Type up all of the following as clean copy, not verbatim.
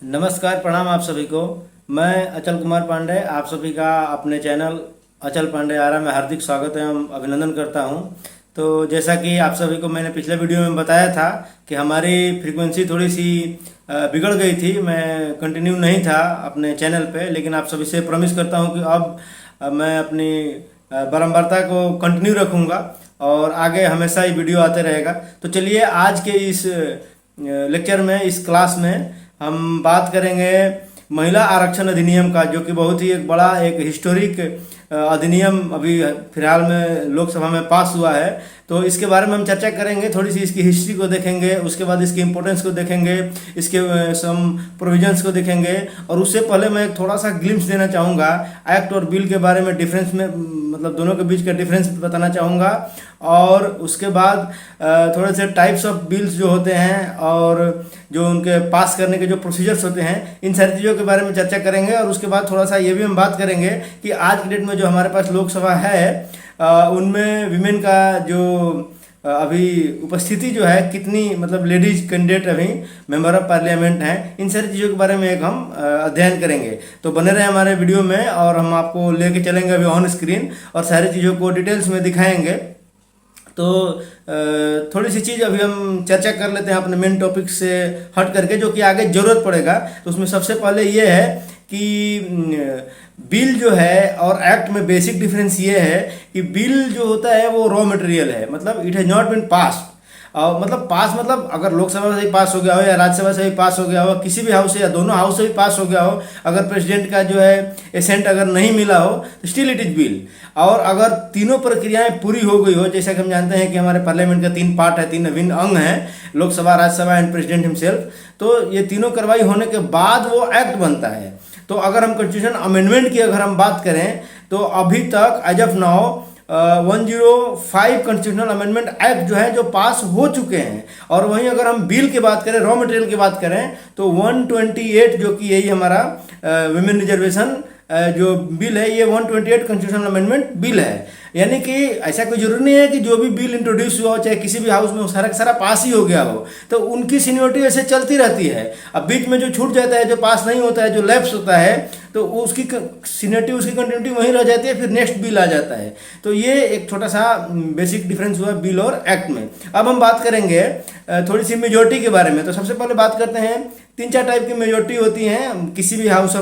नमस्कार, प्रणाम आप सभी को। मैं अचल कुमार पांडे आप सभी का अपने चैनल अचल पांडे आरा में हार्दिक स्वागत एवं अभिनंदन करता हूं। तो जैसा कि आप सभी को मैंने पिछले वीडियो में बताया था कि हमारी फ्रीक्वेंसी थोड़ी सी बिगड़ गई थी। मैं कंटिन्यू नहीं था अपने चैनल पे, लेकिन आप सभी से प्रॉमिस करता हूं कि अब मैं अपनी बारंबारता को कंटिन्यू रखूंगा और आगे हमेशा ही वीडियो आते रहेगा। तो चलिए आज के इस लेक्चर में, इस क्लास में हम बात करेंगे महिला आरक्षण अधिनियम का, जो कि बहुत ही एक बड़ा एक हिस्टोरिक अधिनियम अभी फिलहाल में लोकसभा में पास हुआ है। तो इसके बारे में हम चर्चा करेंगे, थोड़ी सी इसकी हिस्ट्री को देखेंगे, उसके बाद इसकी इम्पोर्टेंस को देखेंगे, इसके सम प्रोविजंस को देखेंगे। और उससे पहले मैं थोड़ा सा ग्लिम्स देना चाहूँगा एक्ट और बिल के बारे में, डिफरेंस में, मतलब दोनों के बीच का डिफरेंस बताना चाहूँगा। और उसके बाद थोड़े से टाइप्स ऑफ बिल्स जो होते हैं और जो उनके पास करने के जो प्रोसीजर्स होते हैं, इन सारी चीज़ों के बारे में चर्चा करेंगे। और उसके बाद थोड़ा सा ये भी हम बात करेंगे कि आज की डेट में जो हमारे पास लोकसभा है उनमें विमेन का जो अभी उपस्थिति जो है कितनी, मतलब लेडीज कैंडिडेट अभी मेंबर ऑफ पार्लियामेंट हैं, इन सारी चीज़ों के बारे में एक हम अध्ययन करेंगे। तो बने रहे हमारे वीडियो में और हम आपको लेके चलेंगे अभी ऑन स्क्रीन और सारी चीज़ों को डिटेल्स में दिखाएंगे। तो थोड़ी सी चीज़ अभी हम चर्चा कर लेते हैं अपने मेन टॉपिक से हट करके, जो कि आगे ज़रूरत पड़ेगा। तो उसमें सबसे पहले ये है कि बिल जो है और एक्ट में बेसिक डिफरेंस ये है कि बिल जो होता है वो रॉ मटेरियल है, मतलब it has not been pass. मतलब पास मतलब अगर लोकसभा से ही पास हो गया हो या राज्यसभा से भी पास हो गया हो, किसी भी हाउस से या दोनों हाउस से भी पास हो गया हो, अगर प्रेसिडेंट का जो है एसेंट अगर नहीं मिला हो तो स्टिल इट इज बिल। और अगर तीनों प्रक्रियाएं पूरी हो गई हो, जैसा कि हम जानते हैं कि हमारे पार्लियामेंट का 3 पार्ट है, 3 अभिन्न अंग हैं, Lok Sabha, Rajya Sabha and president himself. तो ये तीनों कार्रवाई होने के बाद वो एक्ट बनता है। तो अगर हम कॉन्स्टिट्यूशन अमेंडमेंट की अगर हम बात करें तो अभी तक as of now 105 constitutional amendment act जो है जो पास हो चुके हैं। और वहीं अगर हम बिल की बात करें, रॉ मटेरियल की बात करें, तो 128 जो कि यही हमारा विमेन रिजर्वेशन जो बिल है, ये 128 कॉन्स्टिट्यूशनल अमेंडमेंट बिल है। यानी कि ऐसा कोई जरूरी नहीं है कि जो भी बिल इंट्रोड्यूस हुआ हो, चाहे किसी भी हाउस में, सारा सारा पास ही हो गया हो, तो उनकी सीनियोरिटी ऐसे चलती रहती है। अब बीच में जो छूट जाता है, जो पास नहीं होता है, जो लैप्स होता है, तो उसकी सीनियोरिटी, उसकी कंटिन्यूटी वहीं रह जाती है, फिर नेक्स्ट बिल आ जाता है। तो ये एक छोटा सा बेसिक डिफरेंस हुआ बिल और एक्ट में। अब हम बात करेंगे थोड़ी सी मेजोरिटी के बारे में। तो सबसे पहले बात करते हैं, 3-4 टाइप की मेजोरिटी होती हैं किसी भी हाउस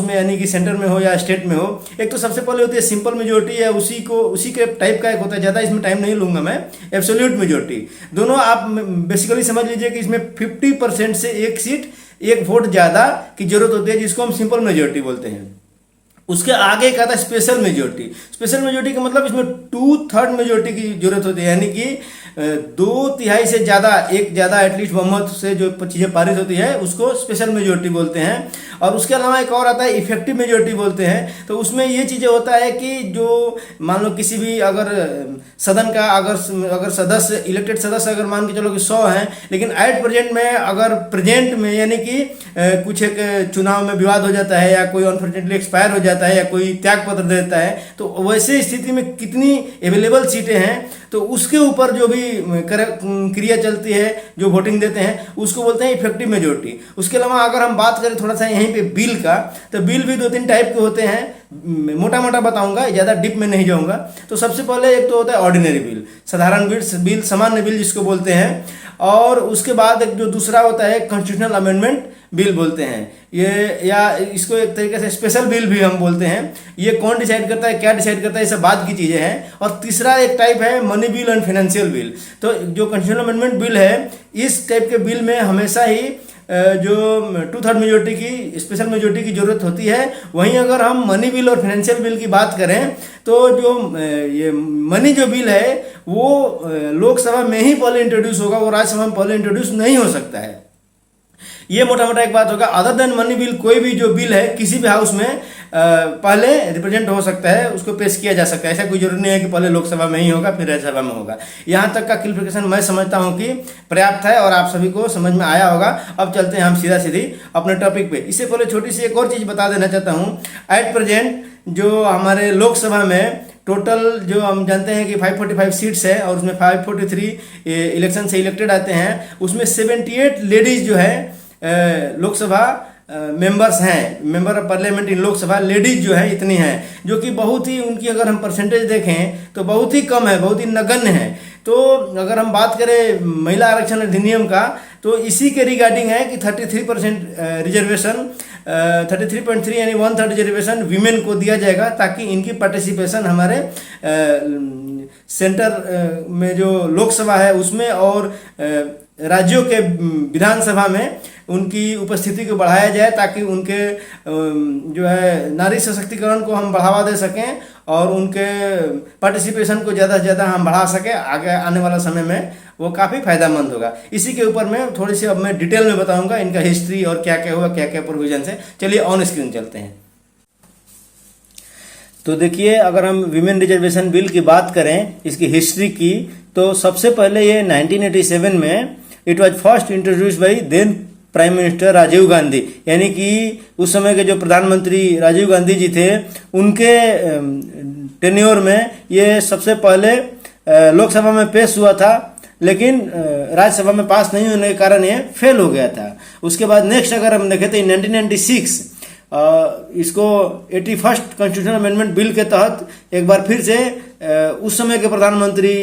में, यानी कि सेंटर में हो या स्टेट में हो। एक तो सबसे पहले होती है सिंपल मेजोरिटी, या उसी के टाइप का एक होता है, ज़्यादा इसमें टाइम नहीं लूंगा मैं, एब्सोल्यूट मेजोरिटी। दोनों आप बेसिकली समझ लीजिए कि इसमें 50% से एक सीट, एक वोट ज़्यादा की जरूरत होती है, जिसको हम सिंपल मेजोरिटी बोलते हैं। उसके आगे एक आता है स्पेशल मेजोरिटी। स्पेशल मेजोरिटी का मतलब इसमें 2/3 मेजोरिटी की जरूरत होती है, यानी कि 2/3 से ज़्यादा, एक ज़्यादा एटलीस्ट बहुमत से जो चीज़ें पारित होती है उसको स्पेशल मेजोरिटी बोलते हैं। और उसके अलावा एक और आता है इफेक्टिव मेजोरिटी बोलते हैं। तो उसमें ये चीज़ें होता है कि जो मान लो किसी भी अगर सदन का अगर सदस्य, इलेक्टेड सदस्य अगर मान के चलो कि 100 हैं, लेकिन एट प्रेजेंट में, अगर प्रेजेंट में यानी कि कुछ एक चुनाव में विवाद हो जाता है, या कोई अनफॉर्चुनेटली एक्सपायर हो जाता है, या कोई त्याग पत्र देता है, तो वैसे स्थिति में कितनी अवेलेबल सीटें हैं, तो उसके ऊपर जो भी क्रिया चलती है, जो वोटिंग देते हैं, उसको बोलते हैं इफेक्टिव मेजोरिटी। उसके अलावा अगर हम बात करें थोड़ा सा यहीं पे बिल का, तो बिल भी 2-3 टाइप के होते हैं, मोटा मोटा बताऊंगा, ज़्यादा डीप में नहीं जाऊंगा। तो सबसे पहले एक तो होता है ऑर्डिनरी बिल, साधारण बिल, सामान्य बिल जिसको बोलते हैं। और उसके बाद एक जो दूसरा होता है कॉन्स्टिट्यूशनल अमेंडमेंट बिल बोलते हैं ये, या इसको एक तरीके से स्पेशल बिल भी हम बोलते हैं। ये कौन डिसाइड करता है, क्या डिसाइड करता है, ये सब बाद की चीज़ें हैं। और तीसरा एक टाइप है money bill and financial bill. तो जो कॉन्स्टिट्यूशनल अमेंडमेंट बिल है, इस टाइप के बिल में हमेशा ही जो 2/3 मेजोरिटी की, स्पेशल मेजोरिटी की जरूरत होती है। वहीं अगर हम मनी बिल और फाइनेंशियल बिल की बात करें, तो जो ये मनी जो बिल है वो लोकसभा में ही पहले इंट्रोड्यूस होगा, वो राज्यसभा में पहले इंट्रोड्यूस नहीं हो सकता है। ये मोटा मोटा एक बात होगा। अदर देन मनी बिल, कोई भी जो बिल है किसी भी हाउस में पहले रिप्रेजेंट हो सकता है, उसको पेश किया जा सकता है। ऐसा कोई जरूरी नहीं है कि पहले लोकसभा में ही होगा फिर राज्यसभा में होगा। यहाँ तक का क्लियरिफिकेशन मैं समझता हूँ कि पर्याप्त है और आप सभी को समझ में आया होगा। अब चलते हैं हम सीधा सीधी अपने टॉपिक पे। इससे पहले छोटी सी एक और चीज़ बता देना चाहता हूँ। एट प्रेजेंट जो हमारे लोकसभा में टोटल जो हम जानते हैं कि 545 सीट्स है, और उसमें 543 इलेक्शन से इलेक्टेड आते हैं, उसमें 78 लेडीज जो है लोकसभा मेंबर्स हैं, member of parliament in Lok Sabha, ladies जो है इतनी हैं, जो कि बहुत ही उनकी अगर हम परसेंटेज देखें तो बहुत ही कम है, बहुत ही नगण्य है। तो अगर हम बात करें महिला आरक्षण अधिनियम का, तो इसी के रिगार्डिंग है कि 33% रिजर्वेशन, 33.3 यानी 1/3 रिजर्वेशन वीमेन को दिया जाएगा, ताकि इनकी पार्टिसिपेशन हमारे सेंटर में जो लोकसभा है उसमें और राज्यों के विधानसभा में उनकी उपस्थिति को बढ़ाया जाए, ताकि उनके जो है नारी सशक्तिकरण को हम बढ़ावा दे सकें और उनके पार्टिसिपेशन को ज़्यादा से ज़्यादा हम बढ़ा सकें। आगे आने वाला समय में वो काफ़ी फायदेमंद होगा। इसी के ऊपर मैं थोड़ी सी अब मैं डिटेल में बताऊंगा इनका हिस्ट्री और क्या क्या हुआ, क्या क्या प्रोविजन है। चलिए ऑन स्क्रीन चलते हैं। तो देखिए, अगर हम विमेन रिजर्वेशन बिल की बात करें, इसकी हिस्ट्री की, तो सबसे पहले ये 1987 में it was first introduce by then prime minister Rajiv Gandhi, यानी कि उस समय के जो प्रधानमंत्री राजीव गांधी जी थे, उनके टेन्योर में ये सबसे पहले लोकसभा में पेश हुआ था, लेकिन राज्यसभा में पास नहीं होने के कारण ये फेल हो गया था। उसके बाद नेक्स्ट अगर हम देखें तो 1996 इसको 81st कॉन्स्टिट्यूशनल अमेंडमेंट बिल के तहत एक बार फिर से उस समय के प्रधानमंत्री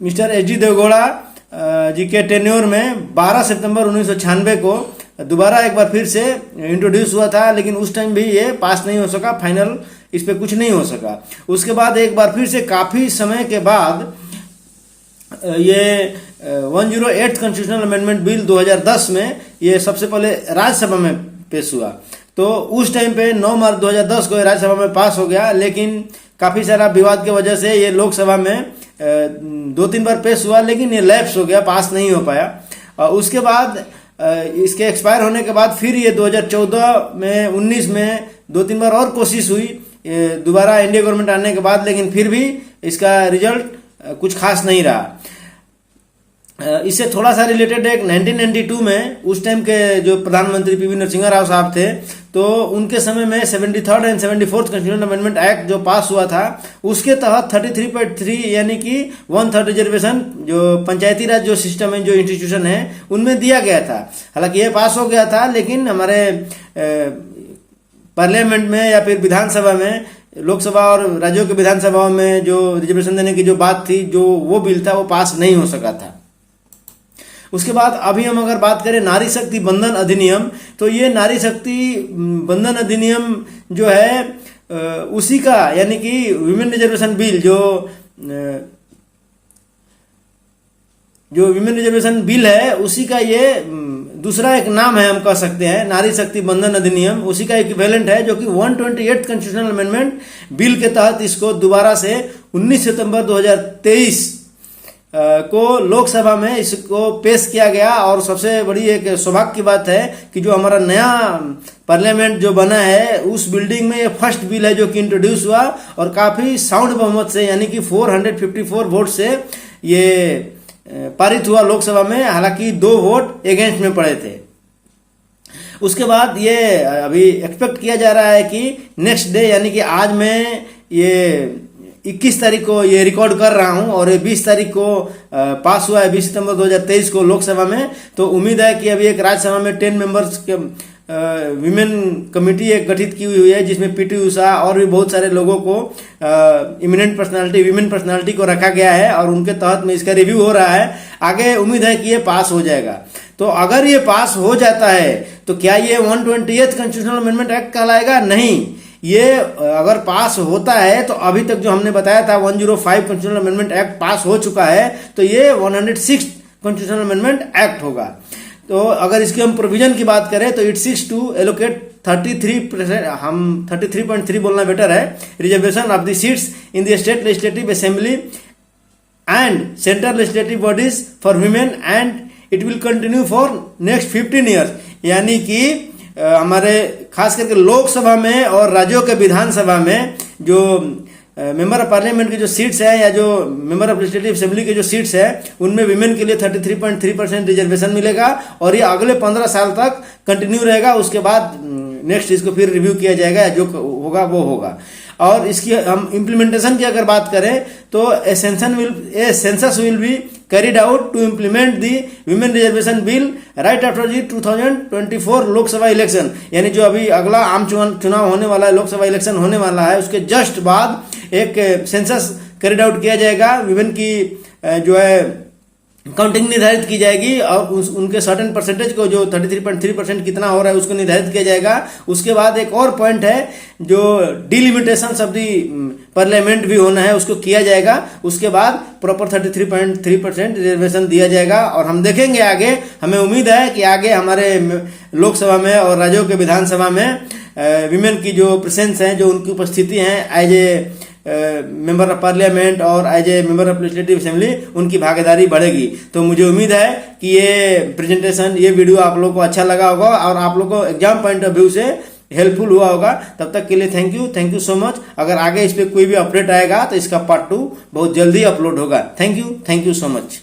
मिस्टर एच डी देवगौड़ा जी के टेन्योर में 12 सितंबर 1996 को दोबारा एक बार फिर से इंट्रोड्यूस हुआ था, लेकिन उस टाइम भी ये पास नहीं हो सका, फाइनल इस पे कुछ नहीं हो सका। उसके बाद एक बार फिर से काफ़ी समय के बाद ये 108 कॉन्स्टिट्यूशनल अमेंडमेंट बिल 2010 में ये सबसे पहले राज्यसभा में पेश हुआ। तो उस टाइम पे 9 मार्च 2010 को राज्यसभा में पास हो गया, लेकिन काफ़ी सारा विवाद की वजह से ये लोकसभा में 2-3 बार पेश हुआ, लेकिन ये लैप्स हो गया, पास नहीं हो पाया। उसके बाद इसके एक्सपायर होने के बाद फिर ये 2014 में 19 में 2-3 बार और कोशिश हुई दोबारा एनडीए गवर्नमेंट आने के बाद, लेकिन फिर भी इसका रिजल्ट कुछ खास नहीं रहा। इससे थोड़ा सा रिलेटेड एक 1992 में उस टाइम के जो प्रधानमंत्री पीवी नरसिम्हा राव साहब थे, तो उनके समय में 73rd and 74th constitutional amendment act जो पास हुआ था, उसके तहत 33.3 यानी कि 1/3 रिजर्वेशन जो पंचायती राज जो सिस्टम है, जो इंस्टीट्यूशन है, उनमें दिया गया था। हालांकि ये पास हो गया था, लेकिन हमारे पार्लियामेंट में या फिर विधानसभा में, लोकसभा और राज्यों के विधानसभाओं में जो रिजर्वेशन देने की जो बात थी, जो वो बिल था, वो पास नहीं हो सका था। उसके बाद अभी हम अगर बात करें नारी शक्ति बंधन अधिनियम, तो ये नारी शक्ति बंधन अधिनियम जो है उसी का, यानी कि विमेन रिजर्वेशन बिल जो विमेन रिजर्वेशन बिल है, उसी का ये दूसरा एक नाम है, हम कह सकते हैं नारी शक्ति बंधन अधिनियम, उसी का इक्विवेलेंट है, जो कि 128 कॉन्स्टिट्यूशनल अमेंडमेंट बिल के तहत इसको दोबारा से 19 सितंबर 2023 को लोकसभा में इसको पेश किया गया। और सबसे बड़ी एक सौभाग्य की बात है कि जो हमारा नया पार्लियामेंट जो बना है, उस बिल्डिंग में ये फर्स्ट बिल है जो कि इंट्रोड्यूस हुआ, और काफ़ी साउंड बहुमत से, यानी कि 454 वोट से ये पारित हुआ लोकसभा में। हालांकि 2 वोट अगेंस्ट में पड़े थे। उसके बाद ये अभी एक्सपेक्ट किया जा रहा है कि नेक्स्ट डे, यानी कि आज मैं ये 21 तारीख को ये रिकॉर्ड कर रहा हूं, और ये 20 तारीख को पास हुआ है, 20 सितंबर 2023 को लोकसभा में। तो उम्मीद है कि अभी एक राज्यसभा में 10 मेंबर्स के विमेन कमेटी एक गठित की हुई है, जिसमें पीटी उषा और भी बहुत सारे लोगों को इमिनेंट पर्सनालिटी, विमेन पर्सनालिटी को रखा गया है, और उनके तहत में इसका रिव्यू हो रहा है। आगे उम्मीद है कि ये पास हो जाएगा। तो अगर ये पास हो जाता है तो क्या ये 128th कॉन्स्टिट्यूशनल अमेंडमेंट एक्ट कहलाएगा? नहीं। ये अगर पास होता है तो अभी तक जो हमने बताया था 105 कॉन्स्टिट्यूशनल अमेंडमेंट एक्ट पास हो चुका है, तो ये 106 कॉन्स्टिट्यूशनल अमेंडमेंट एक्ट होगा। तो अगर इसकी हम प्रोविजन की बात करें तो इट सीक्स टू एलोकेट 33%, हम 33.3 बोलना बेटर है, reservation of the seats in the state legislative assembly and central legislative bodies for women, and it will continue for next 15 years. यानी कि हमारे खास करके लोकसभा में और राज्यों के विधानसभा में जो मेंबर ऑफ पार्लियामेंट की जो सीट्स है, या जो मेंबर ऑफ लेजिस्लेटिव असेंबली की जो सीट्स है, उनमें विमेन के लिए 33.3% रिजर्वेशन मिलेगा, और ये अगले 15 साल तक कंटिन्यू रहेगा। उसके बाद नेक्स्ट इसको फिर रिव्यू किया जाएगा, जो होगा वो होगा। और इसकी हम इम्प्लीमेंटेशन की अगर बात करें तो census will be carried out to implement the women reservation bill right after the 2024 Lok Sabha election, यानी जो अभी अगला आम चुनाव होने वाला है, लोकसभा इलेक्शन होने वाला है, उसके जस्ट बाद एक सेंसस कैरिड आउट किया जाएगा, विमेन की जो है काउंटिंग निर्धारित की जाएगी और उनके सर्टेन परसेंटेज को, जो 33.3% कितना हो रहा है उसको निर्धारित किया जाएगा। उसके बाद एक और पॉइंट है जो डिलिमिटेशन ऑफ दी पार्लियामेंट भी होना है, उसको किया जाएगा। उसके बाद प्रॉपर 33.3% रिजर्वेशन दिया जाएगा और हम देखेंगे आगे, हमें उम्मीद है कि आगे हमारे लोकसभा में और राज्यों के विधानसभा में विमेन की जो प्रेजेंस है, जो उनकी उपस्थिति है as a member of parliament और as a member of legislative assembly, उनकी भागीदारी बढ़ेगी। तो मुझे उम्मीद है कि ये प्रेजेंटेशन, ये वीडियो आप लोगों को अच्छा लगा होगा और आप लोगों को एग्जाम पॉइंट ऑफ व्यू से हेल्पफुल हुआ होगा। तब तक के लिए थैंक यू सो मच। अगर आगे इस पे कोई भी अपडेट आएगा तो इसका पार्ट 2 बहुत जल्दी अपलोड होगा। Thank you so much.